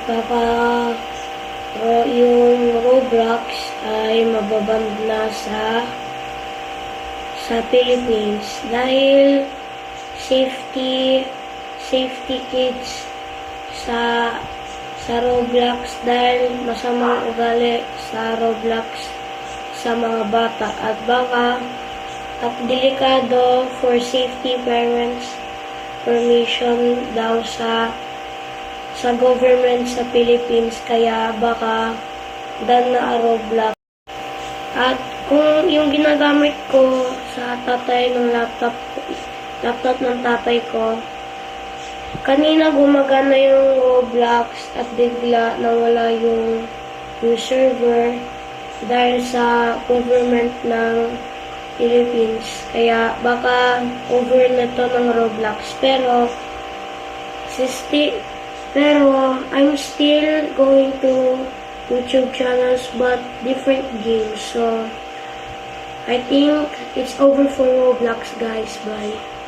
baka yung Roblox ay mababan na sa Philippines dahil safety kids sa Roblox dahil masamang ugali sa Roblox sa mga bata at delikado for safety parents permission daw sa government sa Philippines kaya baka dan na Roblox. At kung yung ginagamit ko sa tatay ng laptop ng tatay ko, kanina gumagana yung Roblox at bigla nawala yung server dahil sa government ng Philippines. Kaya baka over na to ng Roblox. Pero I'm still going to YouTube channels but different games. So I think it's over for Roblox, guys. Bye.